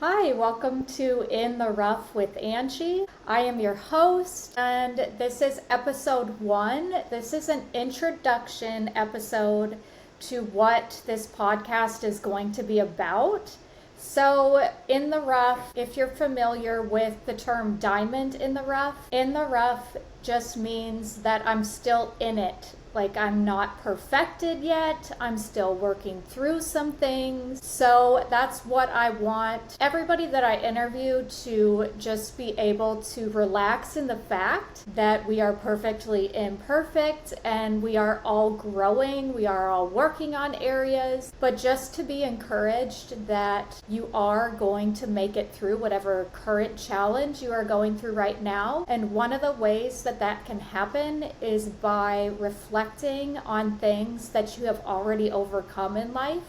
Hi, welcome to In the Rough with Angie. I am your host, and this is episode 1. This is an introduction episode to what this podcast is going to be about. So, in the rough, if you're familiar with the term diamond in the rough just means that I'm still in it. Like, I'm not perfected yet. I'm still working through some things. So that's what I want everybody that I interview to just be able to relax in the fact that we are perfectly imperfect and we are all growing. We are all working on areas, but just to be encouraged that you are going to make it through whatever current challenge you are going through right now. And one of the ways that can happen is by reflecting on things that you have already overcome in life.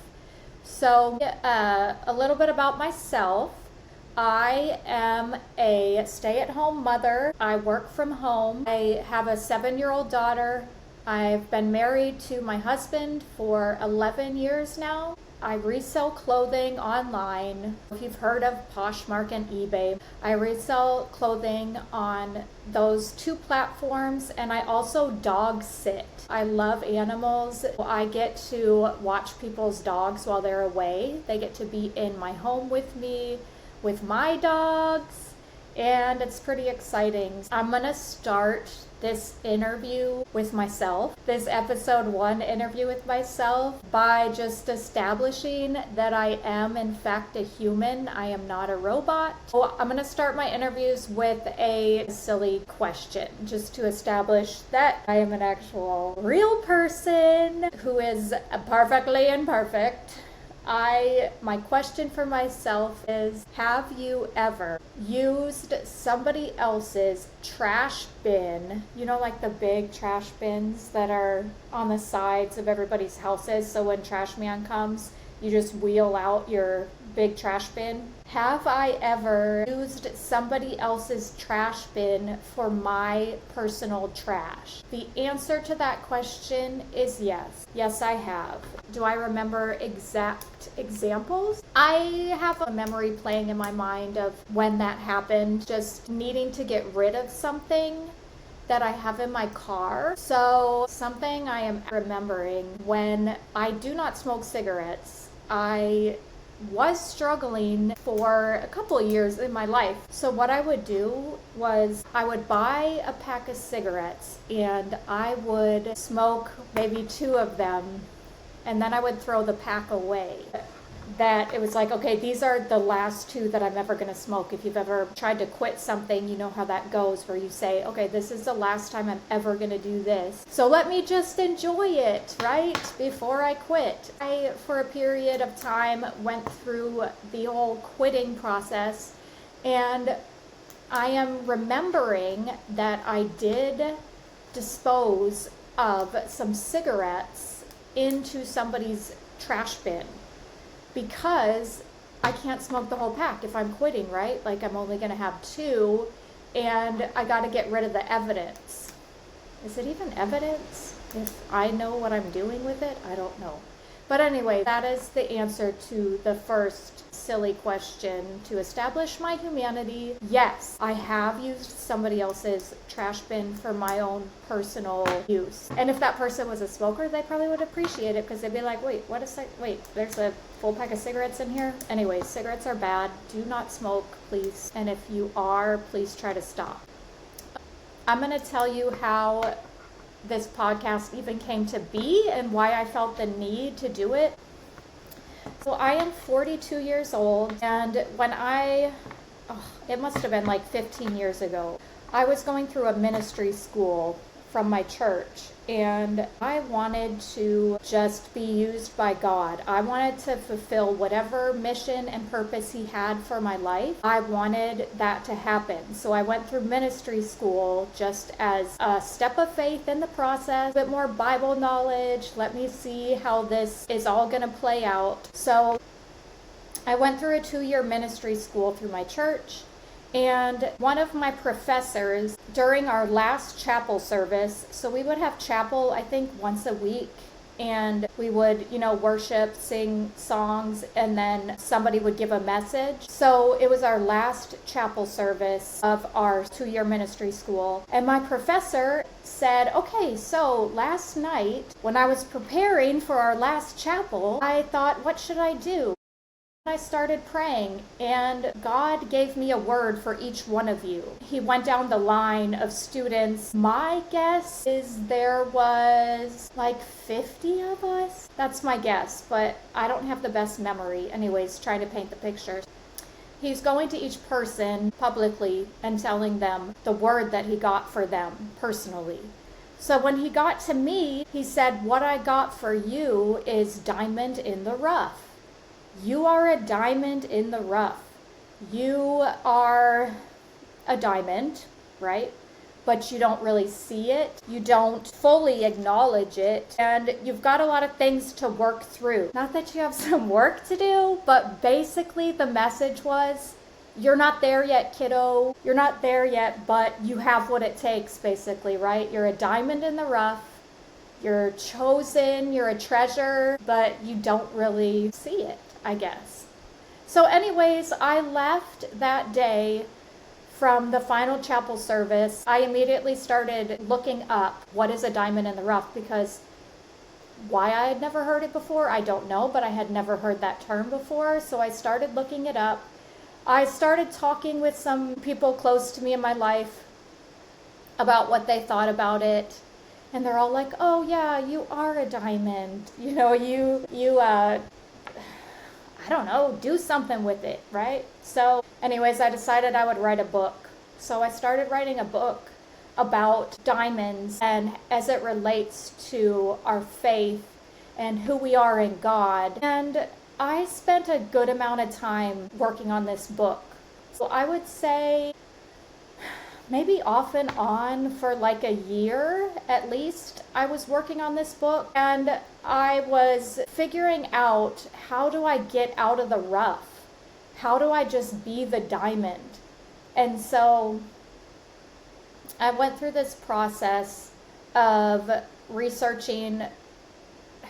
So, a little bit about myself. I am a stay-at-home mother. I work from home. I have a 7-year-old daughter. I've been married to my husband for 11 years now. I resell clothing online. If you've heard of Poshmark and eBay, I resell clothing on those two platforms, and I also dog sit. I love animals. I get to watch people's dogs while they're away. They get to be in my home with me, with my dogs, and it's pretty exciting. I'm gonna start this interview with myself, this episode 1 interview with myself, by just establishing that I am in fact a human. I am not a robot. So I'm gonna start my interviews with a silly question, just to establish that I am an actual real person who is perfectly imperfect. My question for myself is, have you ever used somebody else's trash bin, like the big trash bins that are on the sides of everybody's houses, so when trash man comes, you just wheel out your big trash bin? Have I ever used somebody else's trash bin for my personal trash? The answer to that question is yes. Yes, I have. Do I remember exact examples? I have a memory playing in my mind of when that happened, just needing to get rid of something that I have in my car. So something I am remembering, when I do not smoke cigarettes, I was struggling for a couple of years in my life. So what I would do was I would buy a pack of cigarettes and I would smoke maybe 2 of them, and then I would throw the pack away. That it was like, okay, these are the last 2 that I'm ever going to smoke. If you've ever tried to quit something, you know how that goes, where you say, okay, this is the last time I'm ever going to do this, so let me just enjoy it, right, before I quit. I, for a period of time, went through the whole quitting process, and I am remembering that I did dispose of some cigarettes into somebody's trash bin, because I can't smoke the whole pack if I'm quitting, right? Like, I'm only going to have 2, and I got to get rid of the evidence. Is it even evidence if I know what I'm doing with it? I don't know. But anyway, that is the answer to the first silly question to establish my humanity. Yes, I have used somebody else's trash bin for my own personal use. And if that person was a smoker, they probably would appreciate it, because they'd be like, wait, there's a full pack of cigarettes in here? Anyway, cigarettes are bad. Do not smoke, please. And if you are, please try to stop. I'm going to tell you how this podcast even came to be and why I felt the need to do it. So I am 42 years old, and when it must have been like 15 years ago, I was going through a ministry school from my church, and I wanted to just be used by God. I wanted to fulfill whatever mission and purpose He had for my life. I wanted that to happen. So I went through ministry school just as a step of faith in the process, a bit more Bible knowledge. Let me see how this is all going to play out. So I went through a 2-year ministry school through my church. And one of my professors, during our last chapel service, so we would have chapel, I think, once a week and we would, worship, sing songs, and then somebody would give a message. So it was our last chapel service of our 2-year ministry school. And my professor said, okay, so last night when I was preparing for our last chapel, I thought, what should I do? I started praying, and God gave me a word for each one of you. He went down the line of students. My guess is there was like 50 of us. That's my guess, but I don't have the best memory. Anyways, trying to paint the picture. He's going to each person publicly and telling them the word that he got for them personally. So when he got to me, he said, what I got for you is diamond in the rough. You are a diamond in the rough. You are a diamond, right? But you don't really see it. You don't fully acknowledge it. And you've got a lot of things to work through. Not that you have some work to do, but basically the message was, you're not there yet, kiddo. You're not there yet, but you have what it takes, basically, right? You're a diamond in the rough. You're chosen, you're a treasure, but you don't really see it, I guess. So anyways, I left that day from the final chapel service. I immediately started looking up what is a diamond in the rough, because why I had never heard it before, I don't know, but I had never heard that term before. So I started looking it up. I started talking with some people close to me in my life about what they thought about it. And they're all like, oh yeah, you are a diamond. I don't know, do something with it, right? So anyways, I decided I would write a book. So I started writing a book about diamonds and as it relates to our faith and who we are in God. And I spent a good amount of time working on this book. So I would say maybe off and on for like a year at least, I was working on this book, and I was figuring out, how do I get out of the rough? How do I just be the diamond? And so I went through this process of researching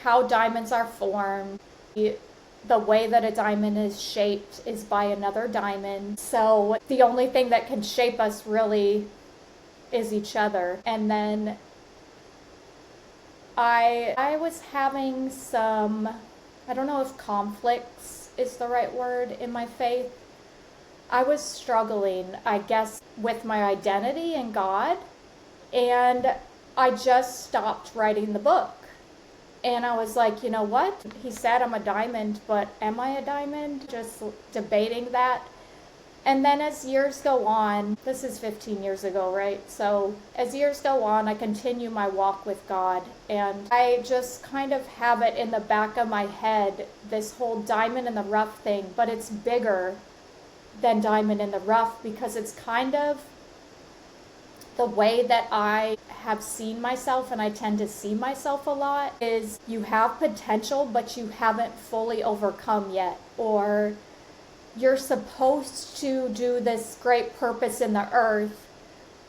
how diamonds are formed. The way that a diamond is shaped is by another diamond. So the only thing that can shape us really is each other. And then I was having some, I don't know if conflicts is the right word in my faith. I was struggling, I guess, with my identity in God. And I just stopped writing the book. And I was like, you know what? He said I'm a diamond, but am I a diamond? Just debating that. And then as years go on, this is 15 years ago, right? So as years go on, I continue my walk with God. And I just kind of have it in the back of my head, this whole diamond in the rough thing. But it's bigger than diamond in the rough, because it's kind of the way that I have seen myself, and I tend to see myself a lot, is you have potential, but you haven't fully overcome yet. Or you're supposed to do this great purpose in the earth,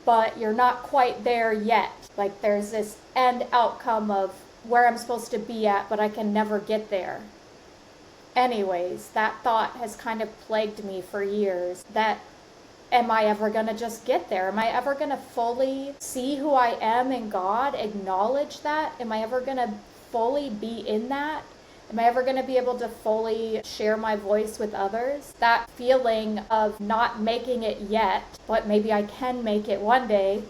but you're not quite there yet. Like there's this end outcome of where I'm supposed to be at, but I can never get there. Anyways, that thought has kind of plagued me for years. That am I ever going to just get there? Am I ever going to fully see who I am in God, acknowledge that? Am I ever going to fully be in that? Am I ever going to be able to fully share my voice with others? That feeling of not making it yet, but maybe I can make it one day,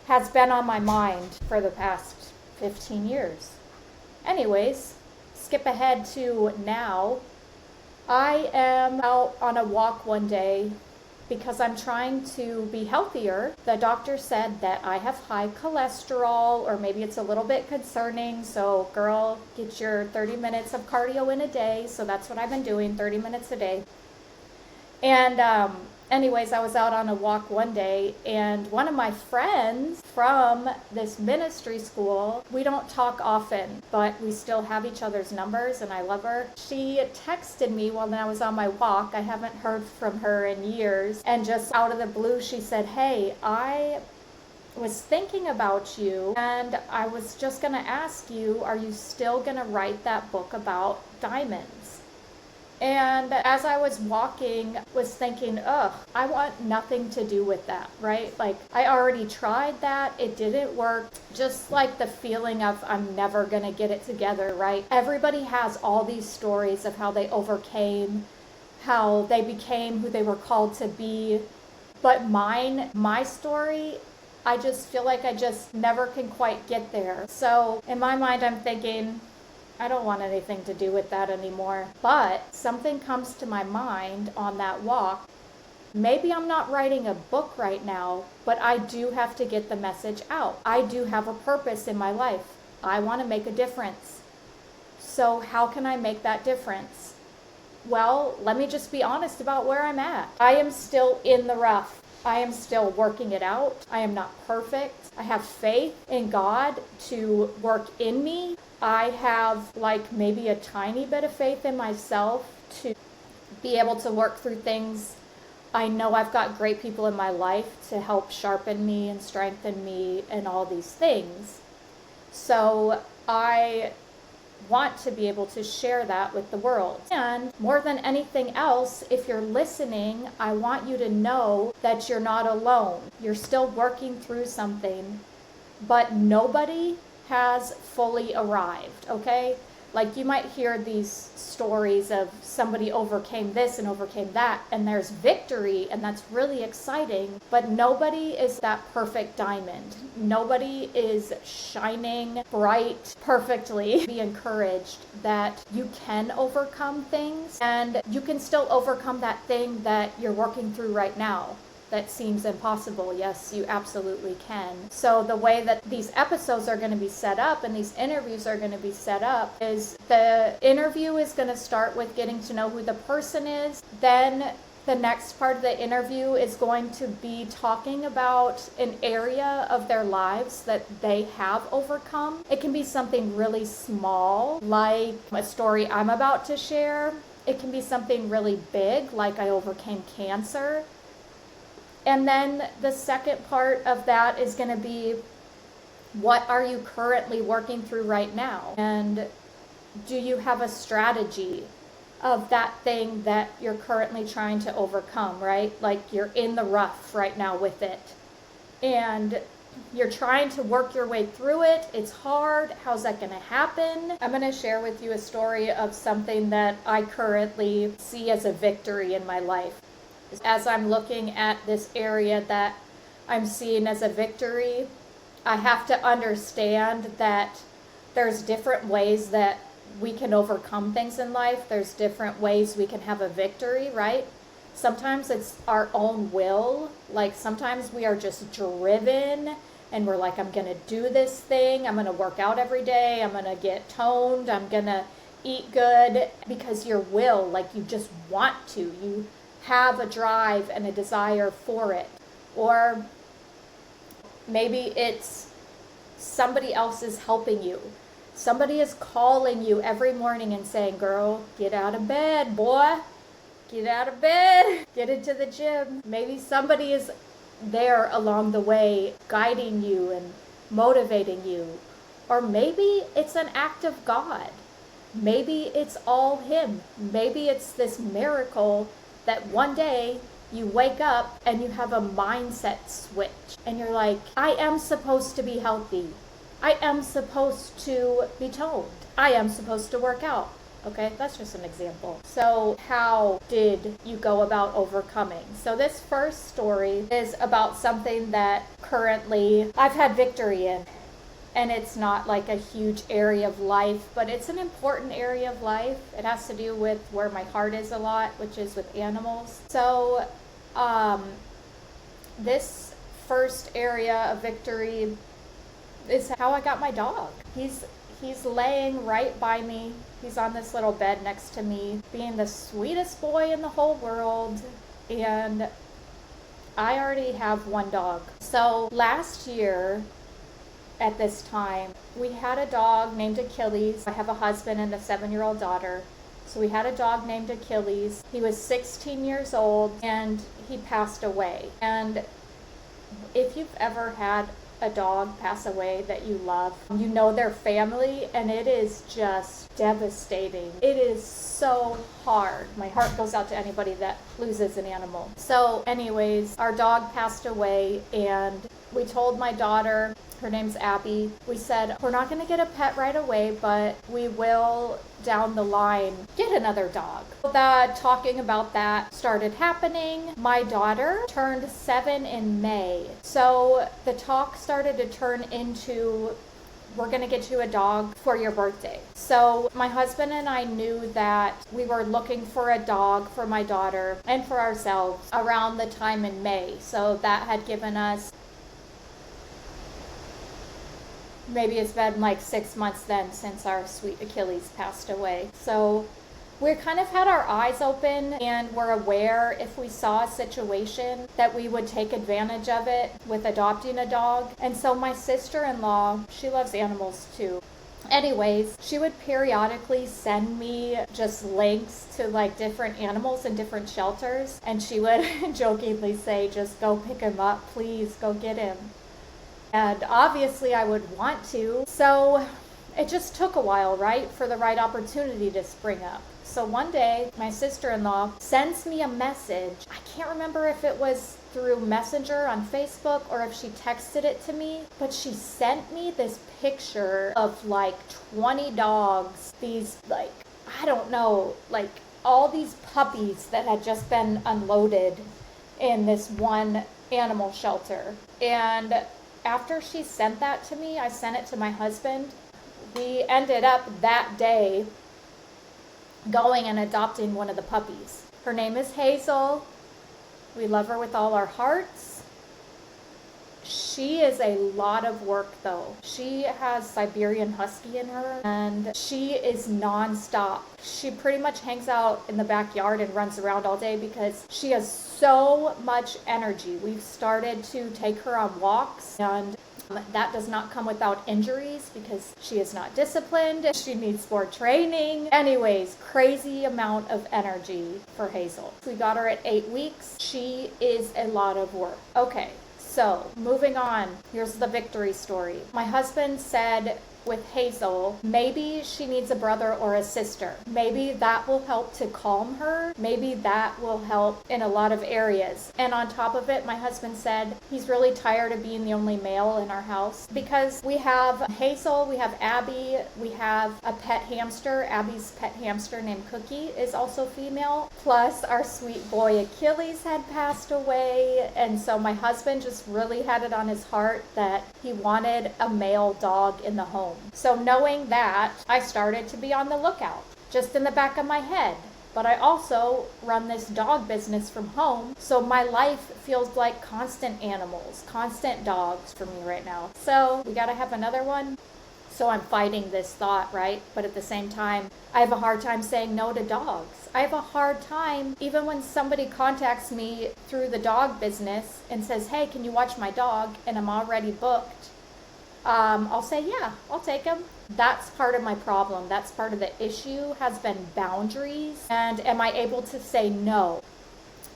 has been on my mind for the past 15 years. Anyways, skip ahead to now. I am out on a walk one day because I'm trying to be healthier. The doctor said that I have high cholesterol, or maybe it's a little bit concerning. So girl, get your 30 minutes of cardio in a day. So that's what I've been doing, 30 minutes a day. And anyways, I was out on a walk one day, and one of my friends from this ministry school, we don't talk often, but we still have each other's numbers, and I love her. She texted me while I was on my walk. I haven't heard from her in years, and just out of the blue, she said, hey, I was thinking about you, and I was just going to ask you, are you still going to write that book about diamonds? And as I was walking, was thinking, ugh, I want nothing to do with that, right? Like, I already tried that. It didn't work. Just like the feeling of I'm never going to get it together, right? Everybody has all these stories of how they overcame, how they became who they were called to be. But my story, I just feel like I just never can quite get there. So in my mind, I'm thinking, I don't want anything to do with that anymore. But something comes to my mind on that walk. Maybe I'm not writing a book right now, but I do have to get the message out. I do have a purpose in my life. I want to make a difference. So how can I make that difference? Well, let me just be honest about where I'm at. I am still in the rough. I am still working it out. I am not perfect. I have faith in God to work in me. I have like maybe a tiny bit of faith in myself to be able to work through things. I know I've got great people in my life to help sharpen me and strengthen me and all these things. So I want to be able to share that with the world. And more than anything else, if you're listening, I want you to know that you're not alone. You're still working through something, but nobody has fully arrived, okay? Like, you might hear these stories of somebody overcame this and overcame that, and there's victory, and that's really exciting, but nobody is that perfect diamond. Nobody is shining bright perfectly. Be encouraged that you can overcome things, and you can still overcome that thing that you're working through right now that seems impossible. Yes, you absolutely can. So the way that these episodes are going to be set up and these interviews are going to be set up is the interview is going to start with getting to know who the person is. Then the next part of the interview is going to be talking about an area of their lives that they have overcome. It can be something really small, like a story I'm about to share. It can be something really big, like I overcame cancer. And then the second part of that is going to be, what are you currently working through right now? And do you have a strategy of that thing that you're currently trying to overcome, right? Like, you're in the rough right now with it. And you're trying to work your way through it. It's hard. How's that going to happen? I'm going to share with you a story of something that I currently see as a victory in my life. As I'm looking at this area that I'm seeing as a victory, I have to understand that there's different ways that we can overcome things in life. There's different ways we can have a victory, right? Sometimes it's our own will. Like, sometimes we are just driven and we're like, I'm going to do this thing. I'm going to work out every day. I'm going to get toned. I'm going to eat good, because your will, like, you just want to. You have a drive and a desire for it. Or maybe it's somebody else is helping you. Somebody is calling you every morning and saying, girl, get out of bed, boy. Get out of bed. Get into the gym. Maybe somebody is there along the way guiding you and motivating you. Or maybe it's an act of God. Maybe it's all Him. Maybe it's this miracle that one day you wake up and you have a mindset switch and you're like, I am supposed to be healthy. I am supposed to be toned. I am supposed to work out. Okay, that's just an example. So how did you go about overcoming? So this first story is about something that currently I've had victory in. And it's not like a huge area of life, but it's an important area of life. It has to do with where my heart is a lot, which is with animals. So this first area of victory is how I got my dog. He's laying right by me. He's on this little bed next to me, being the sweetest boy in the whole world. And I already have one dog. So last year, at this time, we had a dog named Achilles. I have a husband and a 7-year-old daughter. So we had a dog named Achilles. He was 16 years old and he passed away. And if you've ever had a dog pass away that you love. You know their family, and it is just devastating. It is so hard. My heart goes out to anybody that loses an animal. So anyways, our dog passed away, and we told my daughter, her name's Abby, we said, we're not going to get a pet right away, but we will down the line get another dog. The talking about that started happening. My daughter turned 7 in May. So the talk started to turn into, we're going to get you a dog for your birthday. So my husband and I knew that we were looking for a dog for my daughter and for ourselves around the time in May. So that had given us, maybe it's been like 6 months then since our sweet Achilles passed away. So we kind of had our eyes open, and we're aware if we saw a situation that we would take advantage of it with adopting a dog. And so my sister-in-law, she loves animals too. Anyways, she would periodically send me just links to like different animals in different shelters, and she would jokingly say, just go pick him up, please go get him. And obviously I would want to. So it just took a while, right, for the right opportunity to spring up. So one day, my sister-in-law sends me a message. I can't remember if it was through Messenger on Facebook or if she texted it to me, but she sent me this picture of like 20 dogs, these like, I don't know, like all these puppies that had just been unloaded in this one animal shelter. And after she sent that to me, I sent it to my husband. We ended up that day going and adopting one of the puppies. Her name is Hazel. We love her with all our hearts. She is a lot of work though. She has Siberian Husky in her, and she is nonstop. She pretty much hangs out in the backyard and runs around all day because she has so much energy. We've started to take her on walks, and that does not come without injuries because she is not disciplined. She needs more training. Anyways, crazy amount of energy for Hazel. We got her at 8 weeks. She is a lot of work. Okay, so moving on. Here's the victory story. My husband said with Hazel, maybe she needs a brother or a sister. Maybe that will help to calm her. Maybe that will help in a lot of areas. And on top of it, my husband said he's really tired of being the only male in our house because we have Hazel, we have Abby, we have a pet hamster. Abby's pet hamster named Cookie is also female. Plus our sweet boy Achilles had passed away. And so my husband just really had it on his heart that he wanted a male dog in the home. So knowing that, I started to be on the lookout, just in the back of my head. But I also run this dog business from home, so my life feels like constant animals, constant dogs for me right now. So we gotta have another one. So I'm fighting this thought, right? But at the same time, I have a hard time saying no to dogs. I have a hard time, even when somebody contacts me through the dog business and says, hey, can you watch my dog? And I'm already booked. I'll say, yeah, I'll take him. That's part of my problem. That's part of the issue has been boundaries. And am I able to say no?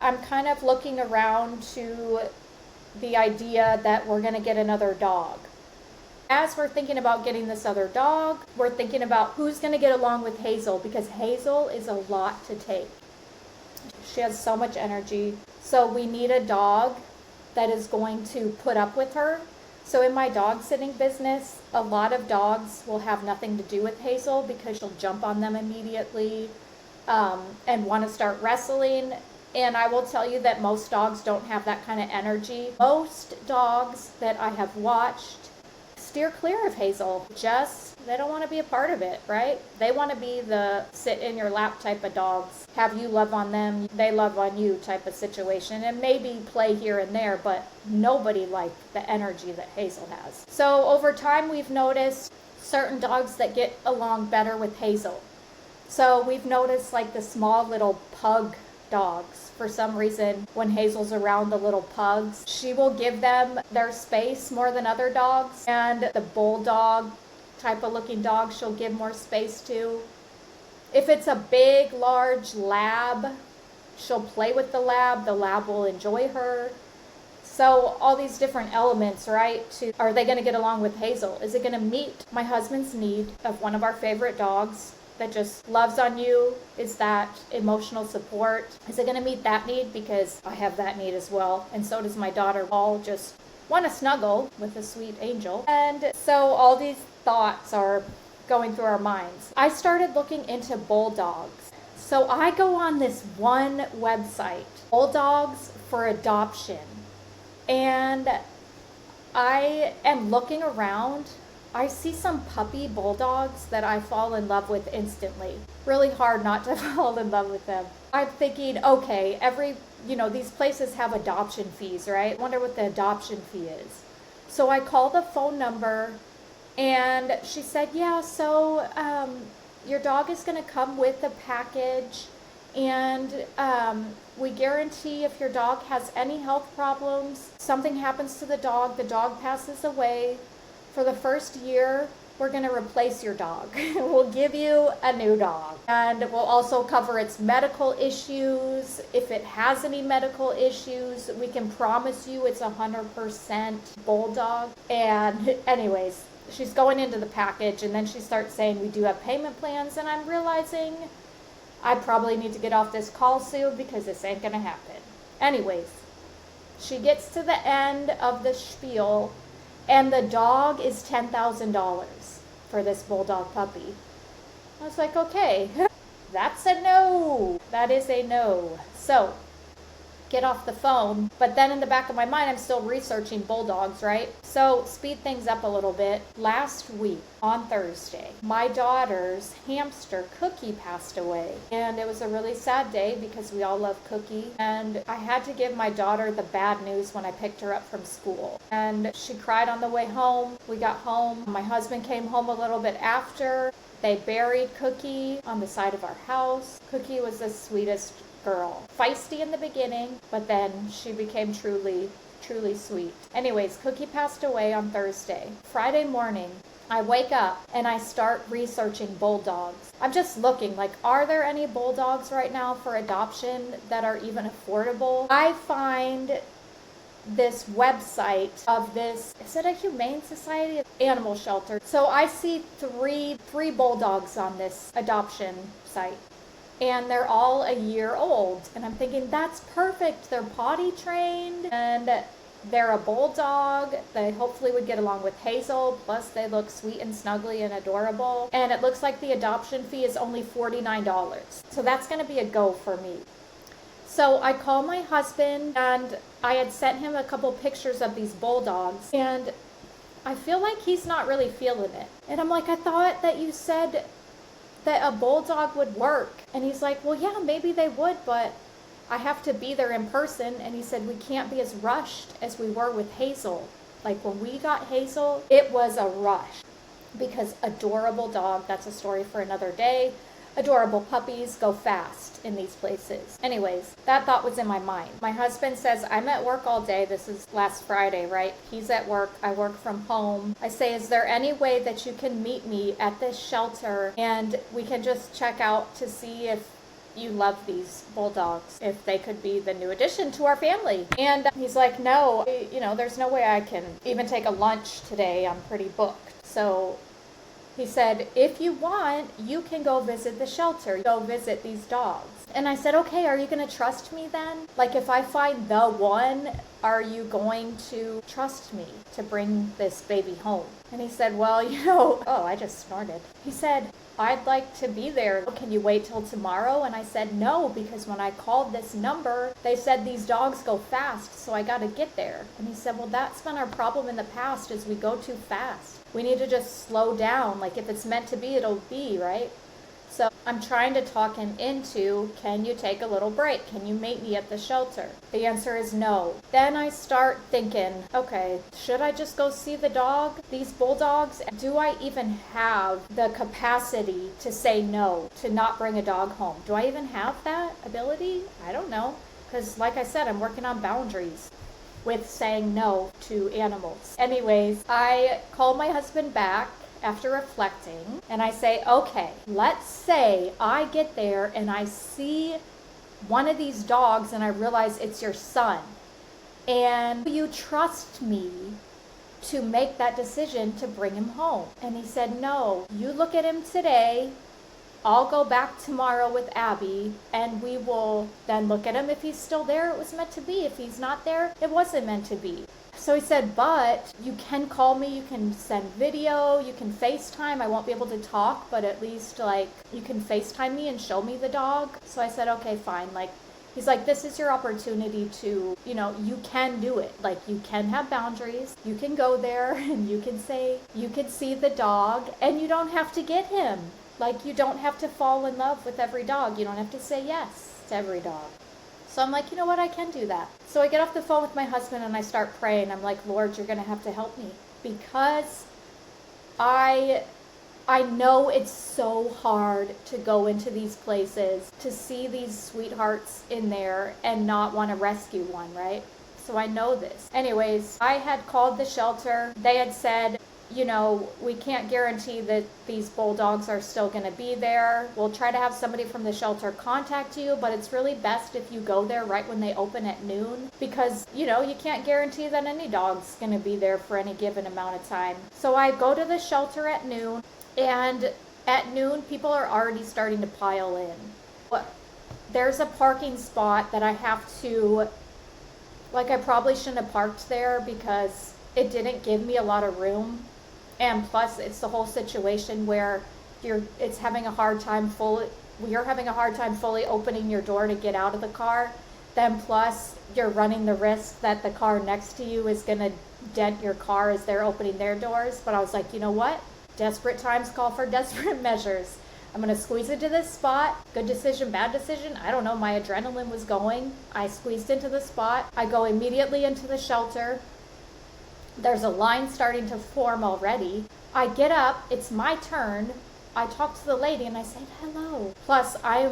I'm kind of looking around to the idea that we're going to get another dog. As we're thinking about getting this other dog, we're thinking about who's going to get along with Hazel, because Hazel is a lot to take. She has so much energy. So we need a dog that is going to put up with her. So in my dog sitting business, a lot of dogs will have nothing to do with Hazel because she'll jump on them immediately and want to start wrestling. And I will tell you that most dogs don't have that kind of energy. Most dogs that I have watched steer clear of Hazel. They don't want to be a part of it, right? They want to be the sit in your lap type of dogs, have you love on them, they love on you type of situation, and maybe play here and there, but nobody liked the energy that Hazel has. So over time, we've noticed certain dogs that get along better with Hazel. So we've noticed like the small little pug dogs. For some reason, when Hazel's around the little pugs, she will give them their space more than other dogs. And the bulldog type of looking dog, she'll give more space to. If it's a big, large lab, she'll play with the lab will enjoy her. So all these different elements, right? Are they going to get along with Hazel? Is it going to meet my husband's need of one of our favorite dogs that just loves on you? Is that emotional support? Is it going to meet that need? Because I have that need as well. And so does my daughter. All just want to snuggle with a sweet angel. And so all these thoughts are going through our minds. I started looking into bulldogs. So I go on this one website, Bulldogs for Adoption. And I am looking around. I see some puppy bulldogs that I fall in love with instantly. Really hard not to fall in love with them. I'm thinking, okay, these places have adoption fees, right? Wonder what the adoption fee is. So I call the phone number and she said, yeah, so your dog is going to come with a package, and we guarantee if your dog has any health problems, something happens to the dog passes away, for the first year, we're going to replace your dog. We'll give you a new dog. And we'll also cover its medical issues. If it has any medical issues, we can promise you it's 100% bulldog. And anyways, she's going into the package, and then she starts saying we do have payment plans, and I'm realizing I probably need to get off this call soon because this ain't going to happen. Anyways, she gets to the end of the spiel, and the dog is $10,000 for this bulldog puppy. I was like, okay, that's a no. That is a no. So, get off the phone. But then in the back of my mind, I'm still researching bulldogs, right? So, speed things up a little bit. Last week, on Thursday, my daughter's hamster, Cookie, passed away. And it was a really sad day because we all love Cookie. And I had to give my daughter the bad news when I picked her up from school. And she cried on the way home. We got home. My husband came home a little bit after. They buried Cookie on the side of our house. Cookie was the sweetest girl. Feisty in the beginning, but then she became truly sweet. Anyways, Cookie passed away on Thursday. Friday morning, I wake up and I start researching bulldogs. I'm just looking, like, are there any bulldogs right now for adoption that are even affordable? I find this website of this, is it a humane society? Animal shelter. So I see three bulldogs on this adoption site. And they're all a year old. And I'm thinking, that's perfect. They're potty trained and they're a bulldog. They hopefully would get along with Hazel. Plus they look sweet and snuggly and adorable. And it looks like the adoption fee is only $49. So that's going to be a go for me. So I call my husband, and I had sent him a couple pictures of these bulldogs. And I feel like he's not really feeling it. And I'm like, I thought that you said that a bulldog would work. And he's like, well, yeah, maybe they would, but I have to be there in person. And he said, we can't be as rushed as we were with Hazel. Like when we got Hazel, it was a rush because adorable dog. That's a story for another day. Adorable puppies go fast in these places. Anyways, that thought was in my mind. My husband says, I'm at work all day. This is last Friday, right? He's at work. I work from home. I say, is there any way that you can meet me at this shelter and we can just check out to see if you love these bulldogs, if they could be the new addition to our family? And he's like, no, there's no way I can even take a lunch today. I'm pretty booked. So he said, if you want, you can go visit the shelter. Go visit these dogs. And I said, okay, are you going to trust me then? Like if I find the one, are you going to trust me to bring this baby home? And he said, well, oh, I just snorted. He said, I'd like to be there. Can you wait till tomorrow? And I said, no, because when I called this number, they said these dogs go fast, so I got to get there. And he said, well, that's been our problem in the past, is we go too fast. We need to just slow down. Like if it's meant to be, it'll be, right? So I'm trying to talk him into, can you take a little break? Can you meet me at the shelter? The answer is no. Then I start thinking, okay, should I just go see the dog, these bulldogs? Do I even have the capacity to say no, to not bring a dog home? Do I even have that ability? I don't know. Because like I said, I'm working on boundaries with saying no to animals. Anyways, I call my husband back after reflecting, and I say, okay, let's say I get there and I see one of these dogs and I realize it's your son. and you trust me to make that decision to bring him home. And he said, no, you look at him today. I'll go back tomorrow with Abby and we will then look at him. If he's still there, it was meant to be. If he's not there, it wasn't meant to be. So he said, but you can call me, you can send video, you can FaceTime. I won't be able to talk, but at least like you can FaceTime me and show me the dog. So I said, okay, fine. Like, he's like, this is your opportunity to, you can do it. Like, you can have boundaries. You can go there and you can say, you can see the dog and you don't have to get him. Like, you don't have to fall in love with every dog. You don't have to say yes to every dog. So I'm like, you know what? I can do that. So I get off the phone with my husband and I start praying. I'm like, Lord, you're going to have to help me, because I know it's so hard to go into these places, to see these sweethearts in there and not want to rescue one, right? So I know this. Anyways, I had called the shelter. They had said, we can't guarantee that these bulldogs are still going to be there. We'll try to have somebody from the shelter contact you, but it's really best if you go there right when they open at noon, because, you can't guarantee that any dog's going to be there for any given amount of time. So I go to the shelter at noon, and at noon, people are already starting to pile in. There's a parking spot that I have to, I probably shouldn't have parked there because it didn't give me a lot of room. And plus, it's the whole situation where you're having a hard time fully opening your door to get out of the car. Then plus, you're running the risk that the car next to you is going to dent your car as they're opening their doors. But I was like, you know what? Desperate times call for desperate measures. I'm going to squeeze into this spot. Good decision, bad decision. I don't know. My adrenaline was going. I squeezed into the spot. I go immediately into the shelter. There's a line starting to form already. I get up. It's my turn. I talk to the lady and I say hello. Plus, I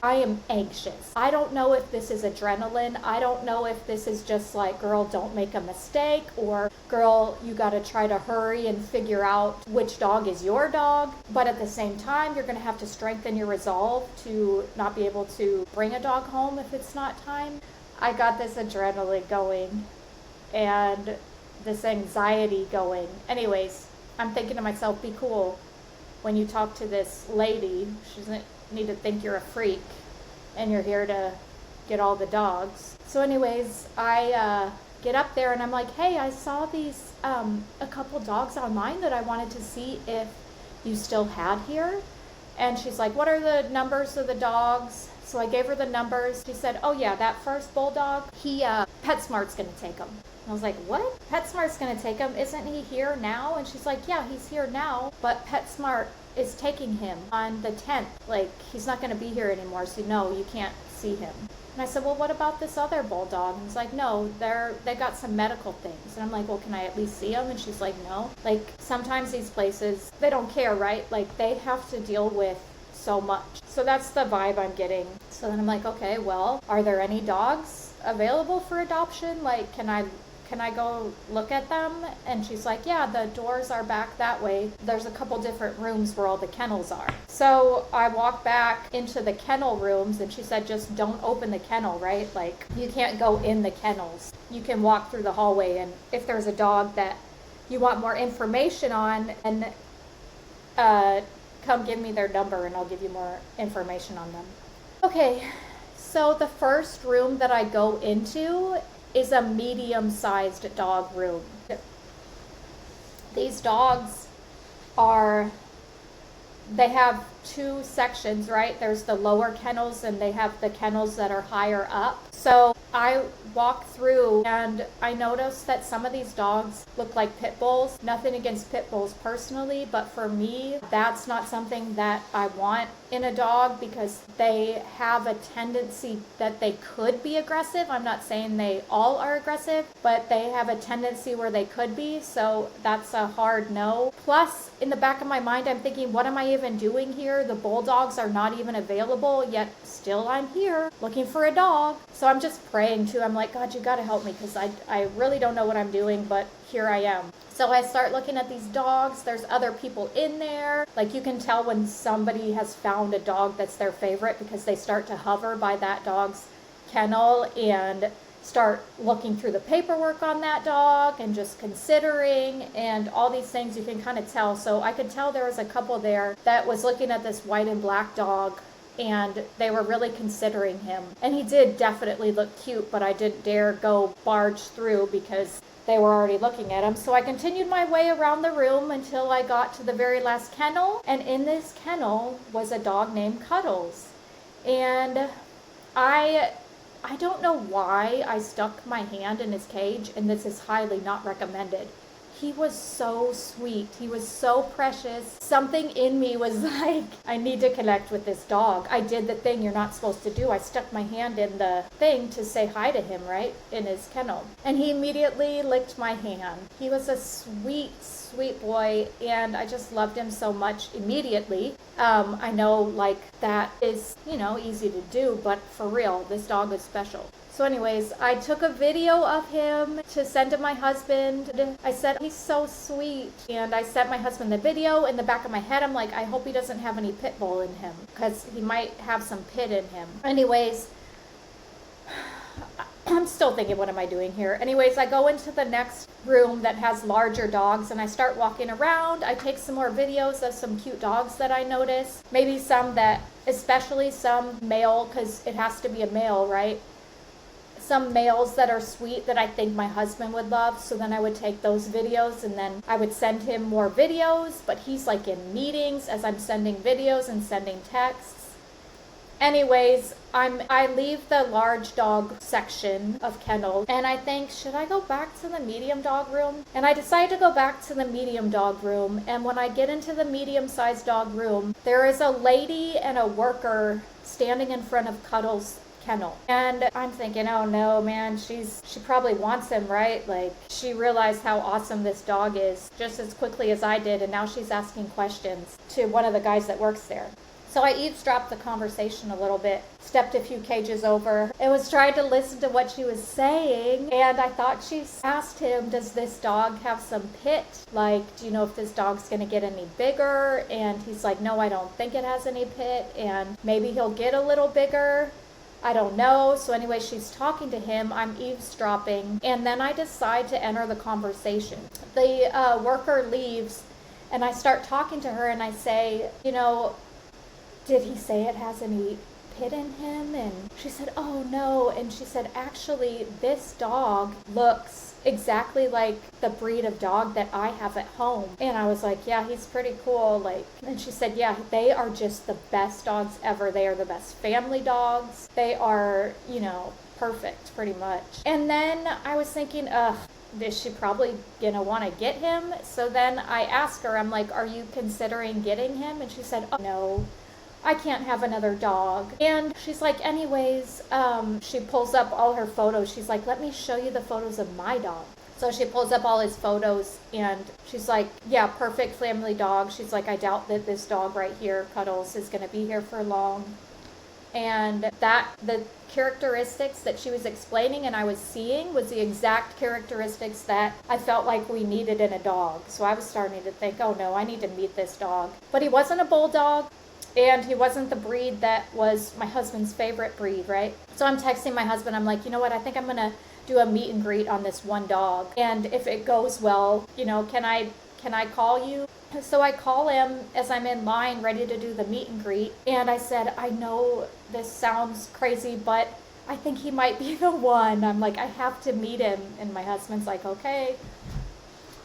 am anxious. I don't know if this is adrenaline. I don't know if this is just like, girl, don't make a mistake, or girl, you got to try to hurry and figure out which dog is your dog. But at the same time, you're going to have to strengthen your resolve to not be able to bring a dog home if it's not time. I got this adrenaline going and this anxiety going. Anyways, I'm thinking to myself, be cool. When you talk to this lady, she doesn't need to think you're a freak and you're here to get all the dogs. So anyways, I get up there and I'm like, hey, I saw these, a couple dogs online that I wanted to see if you still had here. And she's like, what are the numbers of the dogs? So I gave her the numbers. She said, oh yeah, that first bulldog, PetSmart's gonna take him. I was like, what? PetSmart's going to take him? Isn't he here now? And she's like, yeah, he's here now, but PetSmart is taking him on the 10th. Like, he's not going to be here anymore, so no, you can't see him. And I said, well, what about this other bulldog? And he's like, no, they got some medical things. And I'm like, well, can I at least see him? And she's like, no. Like, sometimes these places, they don't care, right? Like, they have to deal with so much. So that's the vibe I'm getting. So then I'm like, okay, well, are there any dogs available for adoption? Like, can I go look at them? And she's like, yeah, the doors are back that way. There's a couple different rooms where all the kennels are. So I walk back into the kennel rooms and she said, just don't open the kennel, right? Like, you can't go in the kennels. You can walk through the hallway, and if there's a dog that you want more information on, and come give me their number and I'll give you more information on them. Okay, so the first room that I go into is a medium-sized dog room. These dogs they have two sections, right? There's the lower kennels and they have the kennels that are higher up. So I walk through and I noticed that some of these dogs look like pit bulls. Nothing against pit bulls personally, but for me, that's not something that I want in a dog, because they have a tendency that they could be aggressive. I'm not saying they all are aggressive, but they have a tendency where they could be. So that's a hard no. Plus, in the back of my mind, I'm thinking, what am I even doing here? The bulldogs are not even available, yet still I'm here looking for a dog. So I'm just praying too. I'm like, God, you got to help me, because I really don't know what I'm doing, but here I am. So I start looking at these dogs. There's other people in there. Like, you can tell when somebody has found a dog that's their favorite, because they start to hover by that dog's kennel and start looking through the paperwork on that dog and just considering and all these things. You can kind of tell. So I could tell there was a couple there that was looking at this white and black dog, and they were really considering him. And he did definitely look cute, but I didn't dare go barge through because they were already looking at him. So I continued my way around the room until I got to the very last kennel. And in this kennel was a dog named Cuddles. And I don't know why I stuck my hand in his cage, and this is highly not recommended. He was so sweet. He was so precious. Something in me was like, I need to connect with this dog. I did the thing you're not supposed to do. I stuck my hand in the thing to say hi to him, right? In his kennel. And he immediately licked my hand. He was a sweet, sweet boy, and I just loved him so much immediately. I know like that is, easy to do, but for real, this dog is special. So anyways, I took a video of him to send to my husband. I said, he's so sweet. And I sent my husband the video. In the back of my head, I'm like, I hope he doesn't have any pit bull in him, because he might have some pit in him. Anyways, I'm still thinking, what am I doing here? Anyways, I go into the next room that has larger dogs, and I start walking around. I take some more videos of some cute dogs that I notice. Maybe some that, especially some male, because it has to be a male, right? Some males that are sweet that I think my husband would love. So then I would take those videos and then I would send him more videos, but he's like in meetings as I'm sending videos and sending texts. Anyways, I leave the large dog section of kennels, and I think, should I go back to the medium dog room? And I decide to go back to the medium dog room, and when I get into the medium-sized dog room, there is a lady and a worker standing in front of Cuddles' kennel. And I'm thinking, oh no, man, she probably wants him, right? Like, she realized how awesome this dog is just as quickly as I did, and now she's asking questions to one of the guys that works there. So I eavesdropped the conversation a little bit, stepped a few cages over, and was trying to listen to what she was saying. And I thought she asked him, does this dog have some pit? Like, do you know if this dog's going to get any bigger? And he's like, no, I don't think it has any pit, and maybe he'll get a little bigger. I don't know. So anyway, she's talking to him. I'm eavesdropping. And then I decide to enter the conversation. The worker leaves, and I start talking to her, and I say, did he say it has any pit in him? And she said, oh no. And she said, actually, this dog looks exactly like the breed of dog that I have at home. And I was like, yeah, he's pretty cool. And she said, yeah, they are just the best dogs ever. They are the best family dogs. They are, perfect, pretty much. And then I was thinking, is she probably gonna want to get him? So then I asked her, I'm like, are you considering getting him? And she said, oh no, I can't have another dog. And she's like, anyways, she pulls up all her photos. She's like, let me show you the photos of my dog. So she pulls up all his photos, and she's like, yeah, perfect family dog. She's like, I doubt that this dog right here, Cuddles, is going to be here for long. And the characteristics that she was explaining and I was seeing was the exact characteristics that I felt like we needed in a dog. So I was starting to think, oh no, I need to meet this dog. But he wasn't a bulldog. And he wasn't the breed that was my husband's favorite breed, right? So I'm texting my husband. I'm like, you know what? I think I'm going to do a meet and greet on this one dog. And if it goes well, can I call you? So I call him as I'm in line ready to do the meet and greet. And I said, I know this sounds crazy, but I think he might be the one. I'm like, I have to meet him. And my husband's like, okay.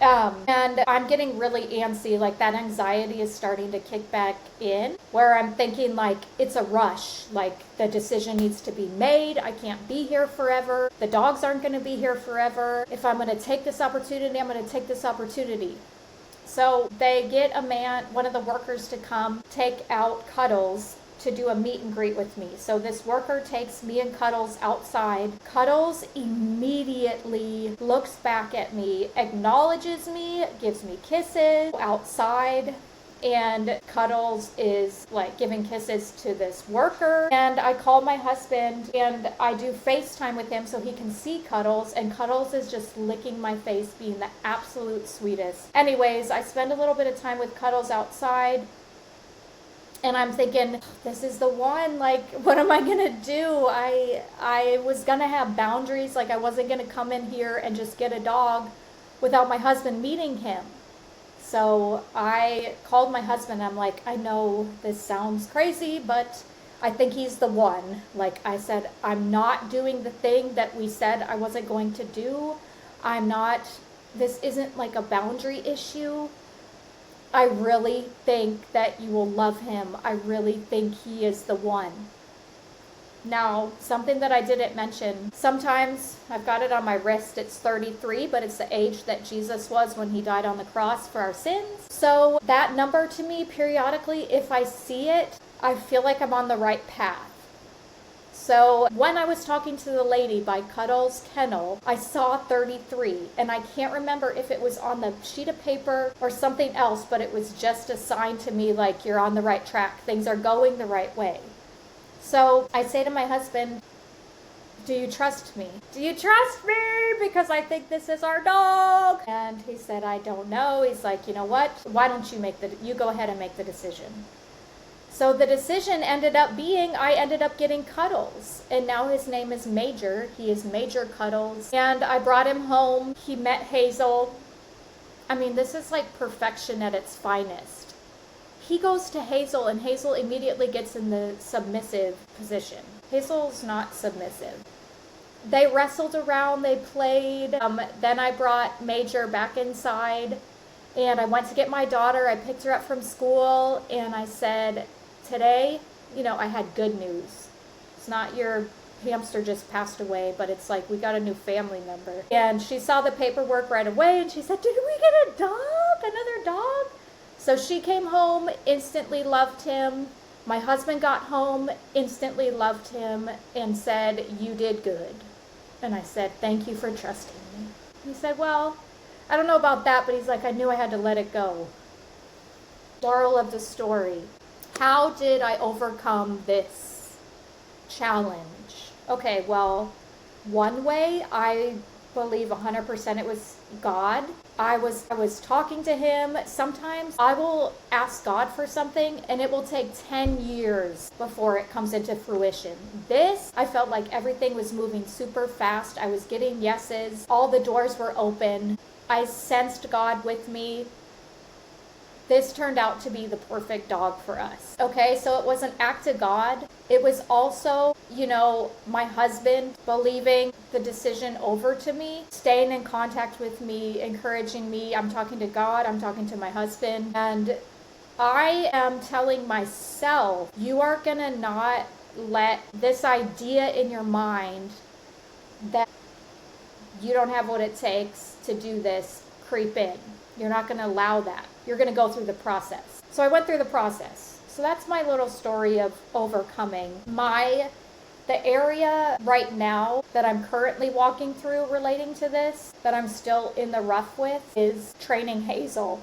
And I'm getting really antsy, like that anxiety is starting to kick back in, where I'm thinking like it's a rush, like the decision needs to be made. I can't be here forever. The dogs aren't going to be here forever. If I'm going to take this opportunity, I'm going to take this opportunity. So they get one of the workers to come take out Cuddles to do a meet and greet with me. So this worker takes me and Cuddles outside. Cuddles immediately looks back at me, acknowledges me, gives me kisses outside, and Cuddles is like giving kisses to this worker. And I call my husband and I do FaceTime with him so he can see Cuddles, and Cuddles is just licking my face, being the absolute sweetest. Anyways, I spend a little bit of time with Cuddles outside. And I'm thinking, this is the one, like, what am I gonna do? I was gonna have boundaries, like I wasn't gonna come in here and just get a dog without my husband meeting him. So I called my husband. I'm like, I know this sounds crazy, but I think he's the one. Like I said, I'm not doing the thing that we said I wasn't going to do. This isn't like a boundary issue. I really think that you will love him. I really think he is the one. Now, something that I didn't mention, sometimes I've got it on my wrist, it's 33, but it's the age that Jesus was when he died on the cross for our sins. So that number to me, periodically, if I see it, I feel like I'm on the right path. So when I was talking to the lady by Cuddles Kennel, I saw 33, and I can't remember if it was on the sheet of paper or something else, but it was just a sign to me like you're on the right track. Things are going the right way. So I say to my husband, do you trust me? Do you trust me? Because I think this is our dog. And he said, I don't know. He's like, you know what? Why don't you go ahead and make the decision. So the decision ended up being, I ended up getting Cuddles. And now his name is Major. He is Major Cuddles. And I brought him home. He met Hazel. I mean, this is like perfection at its finest. He goes to Hazel, and Hazel immediately gets in the submissive position. Hazel's not submissive. They wrestled around, they played. Then I brought Major back inside, and I went to get my daughter. I picked her up from school, and I said, today, I had good news. It's not your hamster just passed away, but it's like we got a new family member. And she saw the paperwork right away, and she said, did we get a dog? Another dog? So she came home, instantly loved him. My husband got home, instantly loved him, and said, you did good. And I said, thank you for trusting me. He said, well, I don't know about that, but he's like, I knew I had to let it go. Moral of the story. How did I overcome this challenge? Okay, well, one way, I believe 100% it was God. I was talking to him. Sometimes I will ask God for something and it will take 10 years before it comes into fruition. This, I felt like everything was moving super fast. I was getting yeses. All the doors were open. I sensed God with me. This turned out to be the perfect dog for us. Okay, so it was an act of God. It was also, my husband believing the decision over to me, staying in contact with me, encouraging me. I'm talking to God, I'm talking to my husband, and I am telling myself, you are gonna not let this idea in your mind that you don't have what it takes to do this creep in. You're not going to allow that. You're going to go through the process. So I went through the process. So that's my little story of overcoming. The area right now that I'm currently walking through relating to this, that I'm still in the rough with, is training Hazel.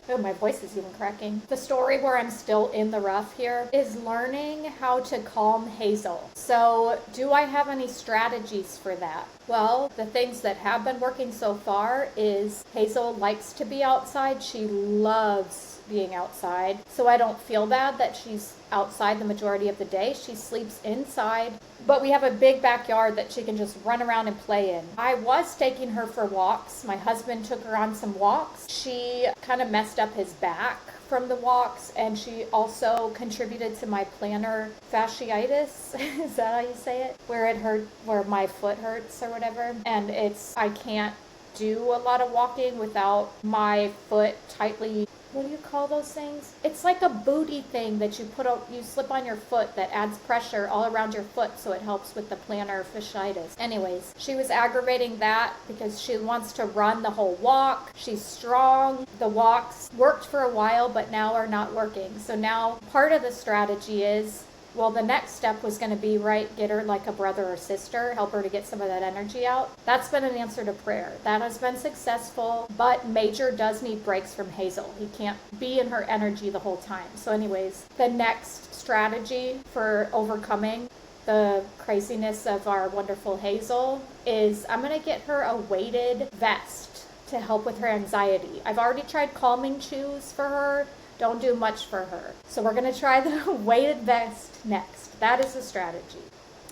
Oh, my voice is even cracking. The story where I'm still in the rough here is learning how to calm Hazel. So do I have any strategies for that? Well, the things that have been working so far is Hazel likes to be outside. She loves being outside. So I don't feel bad that she's outside the majority of the day. She sleeps inside. But we have a big backyard that she can just run around and play in. I was taking her for walks. My husband took her on some walks. She kind of messed up his back from the walks, and she also contributed to my plantar fasciitis. Is that how you say it? Where it hurt, where my foot hurts or whatever. And I can't do a lot of walking without my foot tightly, what do you call those things? It's like a booty thing that you slip on your foot that adds pressure all around your foot, so it helps with the plantar fasciitis. Anyways, she was aggravating that because she wants to run the whole walk. She's strong. The walks worked for a while, but now are not working. So now part of the strategy is, well, the next step was going to be, get her like a brother or sister, help her to get some of that energy out. That's been an answer to prayer. That has been successful, but Major does need breaks from Hazel. He can't be in her energy the whole time. So anyways, the next strategy for overcoming the craziness of our wonderful Hazel is I'm going to get her a weighted vest to help with her anxiety. I've already tried calming chews for her, don't do much for her. So we're going to try the weighted vest next. That is the strategy.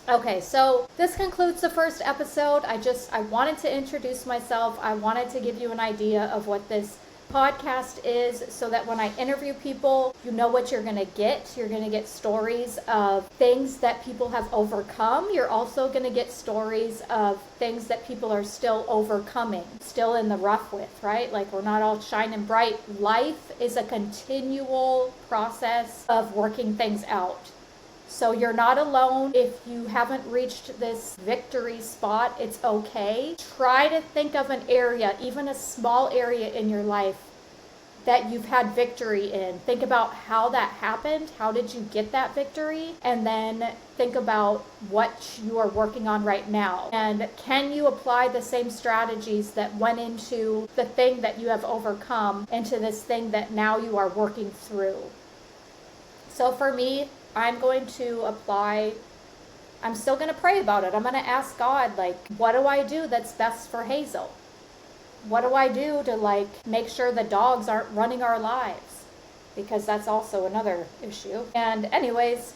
Okay, so this concludes the first episode. I wanted to introduce myself. I wanted to give you an idea of what this podcast is so that when I interview people, you know what you're going to get. You're going to get stories of things that people have overcome. You're also going to get stories of things that people are still overcoming, still in the rough with, right? Like, we're not all shining bright. Life is a continual process of working things out. So you're not alone. If you haven't reached this victory spot, it's okay. Try to think of an area, even a small area in your life that you've had victory in. Think about how that happened. How did you get that victory? And then think about what you are working on right now. And can you apply the same strategies that went into the thing that you have overcome into this thing that now you are working through? So for me, I'm still going to pray about it. I'm going to ask God, like, what do I do that's best for Hazel? What do I do to, make sure the dogs aren't running our lives? Because that's also another issue. And anyways,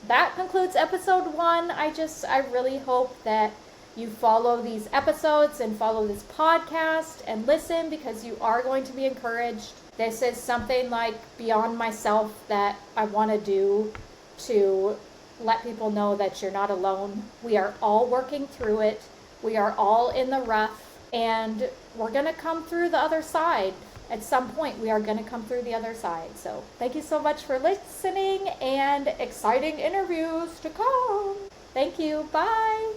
that concludes episode 1. I really hope that you follow these episodes and follow this podcast and listen, because you are going to be encouraged. This is something like beyond myself that I want to do to let people know that you're not alone. We are all working through it. We are all in the rough, and we're going to come through the other side. At some point, we are going to come through the other side. So thank you so much for listening, and exciting interviews to come. Thank you. Bye.